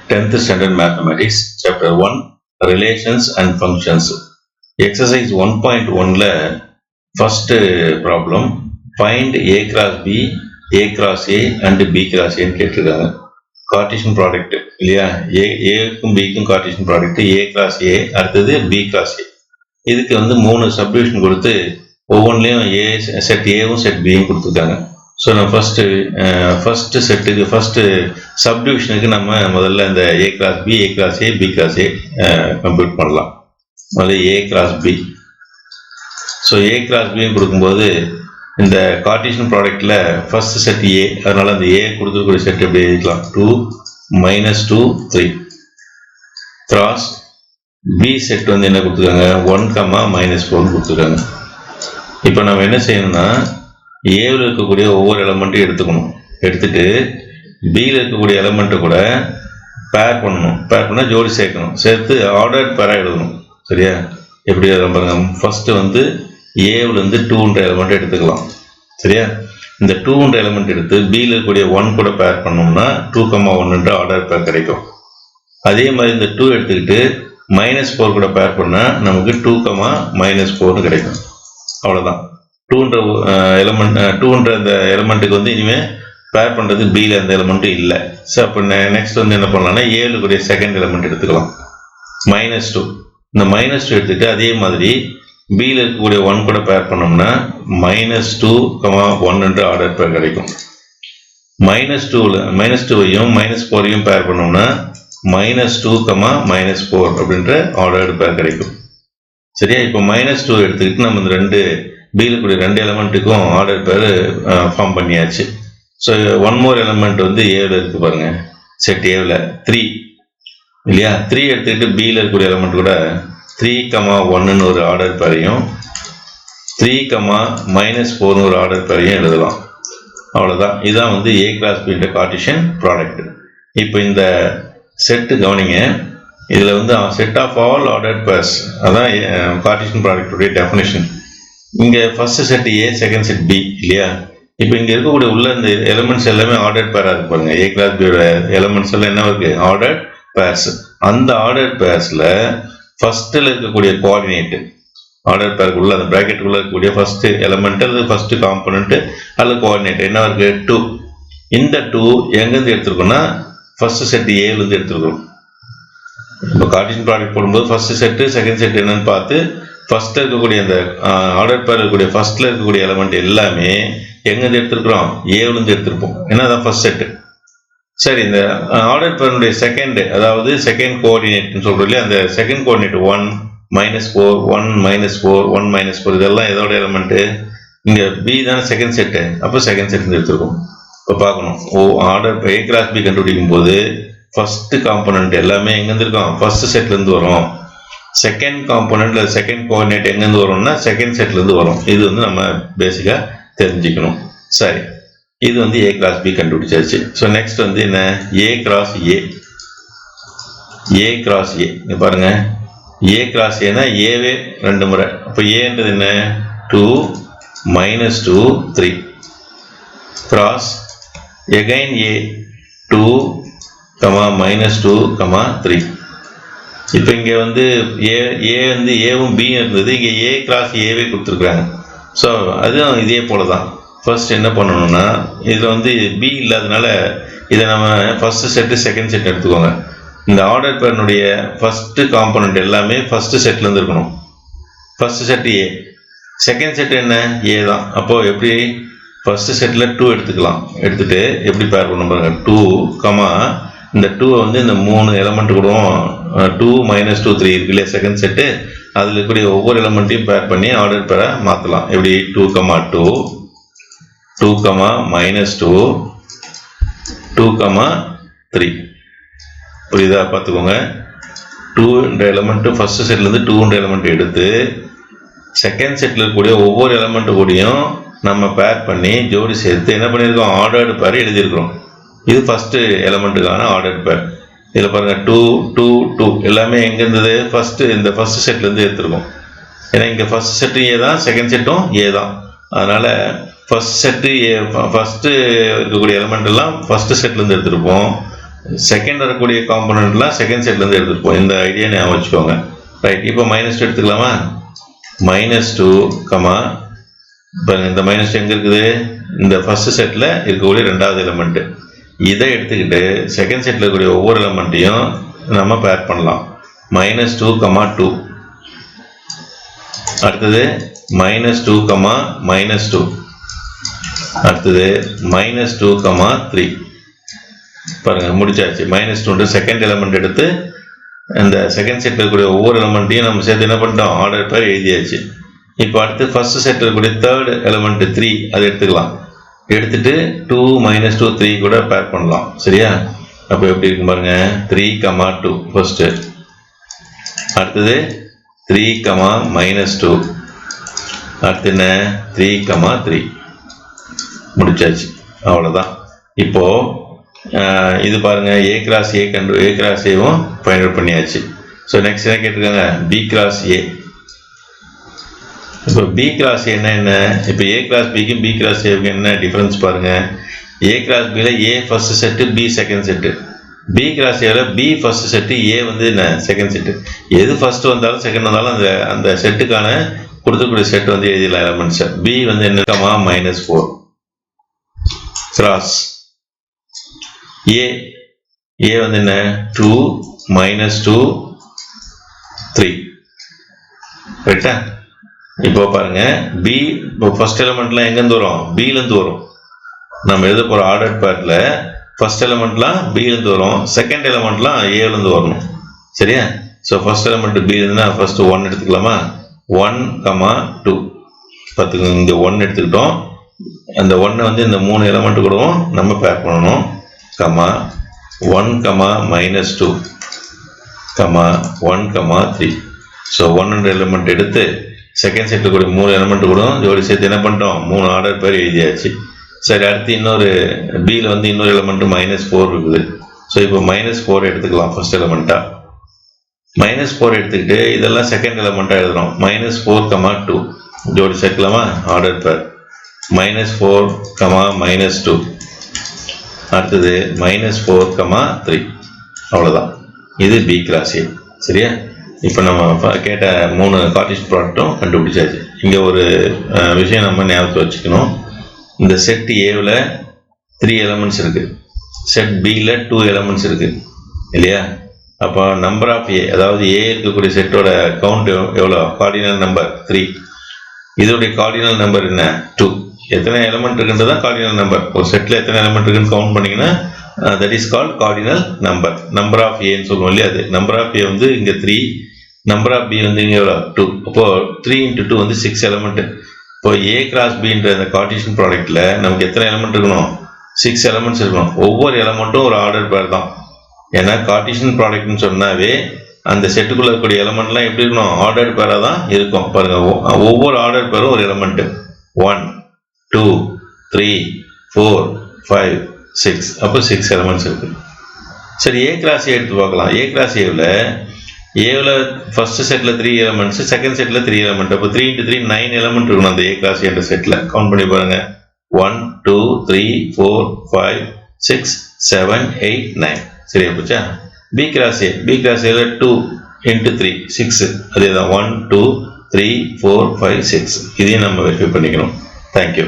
10th Standard Mathematics, Chapter 1, Relations and Functions. Exercise 1.1 first problem, find A cross B, A cross A and B cross A கேட்டிருக்காங்க. Cartesian product இல்லையா, ஏக்கும் பிக்கும் Cartesian product A cross A, அடுத்தது B cross A. இதுக்கு வந்து 3 subdivision கொடுத்து ஒவ்வொன்றிலையும் A set ஏவும் செட் பியும் கொடுத்துருக்காங்க. ஸோ நம்ம ஃபர்ஸ்ட் செட்டுக்கு ஃபர்ஸ்ட் சப்டிவிஷனுக்கு நம்ம முதல்ல இந்த A cross B, A cross A, B cross A compute பண்ணலாம். முதல்ல A cross B. So A cross பின்னு கொடுக்கும்போது இந்த கார்ட்டீசியன் ப்ராடக்ட்ல ஃபர்ஸ்ட் செட் ஏ, அதனால அந்த ஏ கொடுத்துருக்கூடிய செட் எப்படி எழுதிக்கலாம், 2 -2 3 கிராஸ் பி செட் வந்து என்ன கொடுத்துருக்காங்க, 1, -4 கொடுத்துருக்காங்க. இப்போ நம்ம என்ன செய்யணும்னா ஏவில் இருக்கக்கூடிய ஒவ்வொரு எலமெண்ட்டையும் எடுத்துக்கணும். எடுத்துட்டு பியில் இருக்கக்கூடிய எலமெண்ட்டை கூட பேர் பண்ணணும். பேர் பண்ணால் ஜோடி சேர்க்கணும். சேர்த்து ஆர்டர் பேராக எழுதணும். சரியா? எப்படி எழுதலாம் பாருங்க. ஃபர்ஸ்ட் வந்து ஏவிலேருந்து 2ன்ற எலமெண்ட் எடுத்துக்கலாம். சரியா? இந்த 2ன்ற எலமெண்ட் எடுத்து பியில் இருக்கக்கூடிய 1 கூட பேர் பண்ணோம்னா 2,1ன்ற ஆர்டர் பேர் கிடைக்கும். அதே மாதிரி இந்த 2 எடுத்துக்கிட்டு -4 கூட பேர் பண்ணால் நமக்கு 2,-4 கிடைக்கும். அவ்வளோதான். 2ன்ற எலமெண்ட் 2ன்ற அந்த எலமெண்ட்டுக்கு வந்து இனிமேல் பேர் பண்ணுறது பியில் அந்த எலமெண்ட்டும் இல்லை. ஸோ அப்போ நெக்ஸ்ட் வந்து என்ன பண்ணலாம்னா ஏழுக்குரிய செகண்ட் எலமெண்ட் எடுத்துக்கலாம், -2. இந்த -2 எடுத்துக்கிட்டு அதே மாதிரி பியில் இருக்கக்கூடிய 1 கூட பேர் பண்ணோம்னா -2,1 ஆர்டர் பேர் கிடைக்கும். -2வையும் -4ஐயும் பேர் பண்ணோம்னா -2,-4 அப்படின்ற ஆர்டர் பேர் கிடைக்கும். சரியா? இப்போ -2 எடுத்துக்கிட்டு நம்ம இந்த 2 பியில் கூடிய 2 எலமெண்ட்டுக்கும் ஆர்டர் பேர் ஃபார்ம் பண்ணியாச்சு. ஸோ 1 மோர் எலமெண்ட் வந்து ஏவில் இருக்கு பாருங்க, செட் ஏவில் 3 இல்லையா. 3 எடுத்துக்கிட்டு பியில் இருக்கக்கூடிய எலமெண்ட் கூட 3,1 ஒரு ஆர்டர் பேரையும் 3,-4 ஒரு ஆர்டர் பேரையும் எழுதலாம். அவ்வளோதான். இதுதான் வந்து ஏ கிராஸ் பின்ற கார்ட்டீசியன் ப்ராடக்ட். இப்போ இந்த செட்டு கவனிங்க. இதில் வந்து set of all order pairs, அதான் கார்ட்டீசியன் ப்ராடக்டுடைய டெஃபினிஷன். இங்கே first set A, second set B இல்லையா. இப்போ இங்கே இருக்கக்கூடிய உள்ள இந்த எலிமெண்ட்ஸ் எல்லாமே ஆர்டர் பேராக இருக்கு பாருங்க. ஏ கிளாஸ் பியோட எலிமெண்ட்ஸ் எல்லாம் என்ன இருக்கு, ஆர்டர் பேர்ஸ். அந்த ஆர்டர் பேர்ஸில் ஃபர்ஸ்ட்டில் இருக்கக்கூடிய கோஆர்டினேட்டு, ஆர்டர் பேருக்குள்ள அந்த ப்ராக்கெட்டுக்குள்ள இருக்கக்கூடிய ஃபர்ஸ்ட் எலிமெண்ட் அல்லது ஃபர்ஸ்ட் காம்பனண்ட் அல்லது கோஆர்டினேட் என்ன இருக்கு, 2. இந்த 2 எங்கேருந்து எடுத்துருக்கோம்னா ஃபர்ஸ்ட் செட் ஏலேருந்து எடுத்துருக்கோம். இப்போ கார்ட்டீசியன் ப்ராடக்ட் போடும்போது ஃபர்ஸ்ட் செட்டு செகண்ட் செட் என்னன்னு பார்த்து ஃபர்ஸ்ட்ல இருக்கக்கூடிய அந்த ஆர்டர் பேர் இருக்கக்கூடிய ஃபர்ஸ்ட்ல இருக்கக்கூடிய எலமெண்ட் எல்லாமே எங்கேருந்து எடுத்துருக்கிறோம், ஏவிலேருந்து எடுத்திருப்போம். ஏன்னா அதான் ஃபர்ஸ்ட் செட்டு. சரி, இந்த ஆர்டர் பேருடைய செகண்ட், அதாவது செகண்ட் கோஆர்டினேட்னு சொல்றோம் இல்லையா, அந்த செகண்ட் கோஆர்டினேட் 1, -4, 1, -4, 1, -4 இதெல்லாம் எதோட எலமெண்ட்டு, இங்கே பி தானே செகண்ட் செட்டு. அப்போ செகண்ட் செட் எடுத்திருக்கோம். இப்போ பார்க்கணும், ஆர்டர் ஏ கிராஸ் பி கண்டுபிடிக்கும் போது ஃபர்ஸ்ட் காம்பனண்ட் எல்லாமே எங்கேருந்து இருக்கும், ஃபர்ஸ்ட் செட்லேருந்து வரும். செகண்ட் காம்பனண்ட்ல செகண்ட் கோஆர்டினேட் எங்கேருந்து வரும்னா செகண்ட் செட்லேருந்து வரும். இது வந்து நம்ம பேசிக்காக தெரிஞ்சுக்கணும். சரி, இது வந்து ஏ கிராஸ் பி கண்டுபிடிச்சாச்சு. ஸோ நெக்ஸ்ட் வந்து என்ன, ஏ கிராஸ் ஏ. ஏ கிராஸ் ஏ இங்கே பாருங்க, ஏ கிராஸ் ஏனா ஏவே 2 முறை. அப்போ ஏன்றது என்ன, 2, -2 3 கிராஸ் எகைன் ஏ 2, -2, 3. இப்போ இங்கே வந்து ஏ வந்து ஏவும் பியும் இருந்தது, இங்கே ஏ கிராஸ் ஏவே கொடுத்துருக்குறாங்க. ஸோ அதுவும் இதே போல தான். ஃபர்ஸ்ட் என்ன பண்ணணும்னா இதில் வந்து பி இல்லாதனால இதை நம்ம ஃபர்ஸ்ட் செட்டு செகண்ட் செட் எடுத்துக்கோங்க. இந்த ஆர்டர் பேருனுடைய ஃபர்ஸ்ட் காம்பனண்ட் எல்லாமே ஃபர்ஸ்ட் செட்லேருந்து இருக்கணும். First set A, second set என்ன, ஏ தான். அப்போது எப்படி ஃபர்ஸ்ட் செட்டில் 2 எடுத்துக்கலாம். எடுத்துகிட்டு எப்படி பேர் பண்ண பாருங்க, 2, இந்த 2 வந்து இந்த 3 எலமெண்ட் கூட 2, -2, 3 இருக்கு இல்லையா செகண்ட் செட்டு, அதில் இருக்கக்கூடிய ஒவ்வொரு எலமெண்ட்டையும் பேர் பண்ணி ஆர்டர் பேரை மாற்றலாம். எப்படி 2, 2, 2, -2, 2, 3. புரியுதா? பார்த்துக்கோங்க. 2ன்ற எலமெண்ட் ஃபர்ஸ்ட் செட்லேருந்து 2ன்ற எலமெண்ட் எடுத்து செகண்ட் செட்டில் இருக்கக்கூடிய ஒவ்வொரு எலமெண்ட் கூடயும் நம்ம பேர் பண்ணி ஜோடி சேர்த்து என்ன பண்ணியிருக்கோம், ஆர்டர்டு பேர் எழுதியிருக்கிறோம். இது ஃபர்ஸ்ட் எலமெண்ட்டுக்கான ஆர்டர் பேர். இதில் பாருங்கள் 2, 2, 2 எல்லாமே எங்கே இருந்தது, இந்த ஃபர்ஸ்ட் செட்லேருந்து எடுத்துருக்கோம். ஏன்னா இங்கே ஃபர்ஸ்ட் செட்டும் ஏ தான், செகண்ட் செட்டும் ஏ தான். அதனால் ஃபர்ஸ்ட் செட்டு ஃபர்ஸ்ட்டு இருக்கக்கூடிய எலமெண்ட் எல்லாம் ஃபர்ஸ்ட் செட்லேருந்து எடுத்துருப்போம். செகண்ட் வரக்கூடிய காம்பனண்ட்லாம் செகண்ட் செட்லேருந்து எடுத்துருப்போம். இந்த ஐடியா ஞாபகம் வச்சுக்கோங்க. ரைட், இப்போ -2 எடுத்துக்கலாமா? -2 கமா இந்த -2 எங்கே இருக்குது? இந்த ஃபர்ஸ்ட் செட்டில் இருக்கக்கூடிய ரெண்டாவது எலிமெண்ட்டு. இதை எடுத்துக்கிட்டு செகண்ட் செட்டில் இருக்கக்கூடிய ஒவ்வொரு எலிமெண்ட்டையும் நம்ம பேர் பண்ணலாம். -2 கமா 2, அடுத்தது -2 கமா -2, அடுத்தது -2 கமா 3. பாருங்க, முடிச்சாச்சு. -2 செகண்ட் எலிமெண்ட் எடுத்து இந்த செகண்ட் செட்டில் இருக்கக்கூடிய ஒவ்வொரு எலிமெண்ட்டையும் நம்ம சேர்த்து என்ன பண்ணிட்டோம்? ஆர்டர் பேர் எழுதியாச்சு. இப்போ அடுத்து ஃபர்ஸ்ட் செட்டில் இருக்கக்கூடிய தேர்ட் எலிமெண்ட் 3 அதை எடுத்துக்கலாம். எடுத்துட்டு 2 -2 3 கூட பேர் பண்ணலாம். சரியா? அப்போ எப்படி இருக்கு பாருங்க, 3 கமா 2 ஃபர்ஸ்ட், அடுத்தது 3 கமா -2, அடுத்து என்ன 3 கமா 3. முடிச்சாச்சு, அவ்வளோதான். இப்போ இது பாருங்க, A கிராஸ் ஏவும் ஃபைண்ட் அவுட் பண்ணியாச்சு. ஸோ நெக்ஸ்ட் என்ன கேட்டிருக்காங்க? B cross A. இப்போ B கிராஸ் ஏன்னா என்ன? இப்போ A கிராஸ் பிக்கும் B கிராஸ் ஏவுக்கு என்ன டிஃபரன்ஸ் பாருங்க. A கிராஸ் பியில் A first set, B second set. B cross ஏவில் B ஃபர்ஸ்ட் செட்டு, A வந்து என்ன செகண்ட் செட்டு. எது ஃபர்ஸ்ட் வந்தாலும் செகண்ட் வந்தாலும் அந்த செட்டுக்கான கொடுத்துக்கூடிய செட் வந்து எழுதிடலாம் எலமெண்ட்ஸ். B வந்து என்ன கமா -4 கிராஸ் A வந்து என்ன 2 -2 3. ரைட்டா? இப்போ பாருங்க, B ஃபர்ஸ்ட் எலிமெண்ட்லாம் எங்கேருந்து வரும்? Bலேருந்து வரும். நம்ம எழுத போகிற ஆர்டர் பேர்ல ஃபர்ஸ்ட் எலிமெண்ட்லாம் Bலேருந்து வரும், செகண்ட் எலிமெண்ட்லாம் Aலேருந்து வரணும். சரியா? ஸோ ஃபர்ஸ்ட் எலிமெண்ட் Bலேருந்துன்னா ஃபர்ஸ்ட் 1 எடுத்துக்கலாமா? 1 கமா 2 பார்த்துக்கோங்க. இங்கே 1 எடுத்துக்கிட்டோம். அந்த 1 வந்து இந்த 3 எலிமெண்ட் கூடவும் நம்ம பேர் பண்ணணும். Comma 1 comma -2 comma 1 comma 3. So 1 element எடுத்து செகண்ட் செட்டில் கூட 3 எலிமெண்ட் கூட ஜோடி சேர்த்து என்ன பண்ணிட்டோம்? 3 ஆர்டர் பேர் எழுதியாச்சு. சரி, அடுத்து இன்னொரு பியில் வந்து இன்னொரு எலிமெண்ட் -4 இருக்குது. ஸோ இப்போ -4 எடுத்துக்கலாம் ஃபர்ஸ்ட் எலிமெண்ட்டாக. -4 எடுத்துக்கிட்டு இதெல்லாம் செகண்ட் எலிமெண்ட்டாக எழுதுறோம். -4 கமா 2 ஜோடி சேர்க்கலாமா? ஆர்டர் பேர் -4 கமா -2, அடுத்தது -4 கமா 3. அவ்வளோதான். இது B கிராஸ் A. சரியா? இப்போ நம்ம கேட்ட 3 கார்ட்டீசியன் ப்ராடக்ட்டும் கண்டுபிடிச்சாச்சு. இங்கே ஒரு விஷயம் நம்ம ஞாபகத்தை வச்சுக்கணும். இந்த செட் ஏவில் 3 எலிமெண்ட்ஸ் இருக்குது, செட் பியில் 2 எலிமெண்ட்ஸ் இருக்குது இல்லையா? அப்போ நம்பர் ஆஃப் A, அதாவது A இருக்கக்கூடிய செட்டோட கவுண்ட் எவ்வளோ? Cardinal number 3. இதோடைய கார்டினல் நம்பர் என்ன? 2. எத்தனை எலிமெண்ட் இருக்குன்றது தான் கார்டினல் நம்பர். ஒரு செட்டில் எத்தனை எலிமெண்ட் இருக்குன்னு கவுண்ட் பண்ணிங்கன்னா that is called cardinal number. Number of ஏன்னு சொல்லுவோம் இல்லையா? அது நம்பர் ஆஃப் ஏ வந்து இங்கே 3, நம்பர் ஆஃப் பி வந்து இங்கே எவ்வளோ? 2. அப்போது 3 × 2 வந்து 6 எலிமெண்ட். இப்போ A கிராஸ் பின்ற அந்த கார்ட்டீசியன் ப்ராடக்ட்டில் நமக்கு எத்தனை எலிமெண்ட் இருக்கணும்? 6 எலிமெண்ட்ஸ் இருக்கணும். ஒவ்வொரு எலிமெண்ட்டும் ஒரு ஆர்டர் பேர் தான். ஏன்னா கார்ட்டீசியன் ப்ராடக்ட்னு சொன்னாவே அந்த செட்டுக்குள்ளே இருக்கக்கூடிய எலிமெண்ட்லாம் எப்படி இருக்கணும்? ஆர்டர் பேராக தான் இருக்கும். பாருங்கள், ஒவ்வொரு ஆர்டர் பேரும் ஒரு எலிமெண்ட்டு. 1 2 3 4 5 6. அப்போ 6 எலிமெண்ட்ஸ் இருக்கு. சரி, A கிராஸ் ஏ எடுத்து பார்க்கலாம். A கிராஸ் ஏவில் ஃபர்ஸ்ட் செட்டில் 3 எலிமெண்ட்ஸ், செகண்ட் செட்டில் 3 எலிமெண்ட். அப்போ 3 × 3 9 எலிமெண்ட் இருக்கணும் அந்த A கிராஸ் என்ற செட்டில். கவுண்ட் பண்ணி பாருங்க. 1 2 3 4 5 6 7 8 9. சரியா போச்சா? B கிராஸ் ஏவில் 2 × 3 6. அதே தான் 1 2 3 4 5 6. இதையும் நம்ம வெரிஃபை பண்ணிக்கணும். தேங்க்யூ.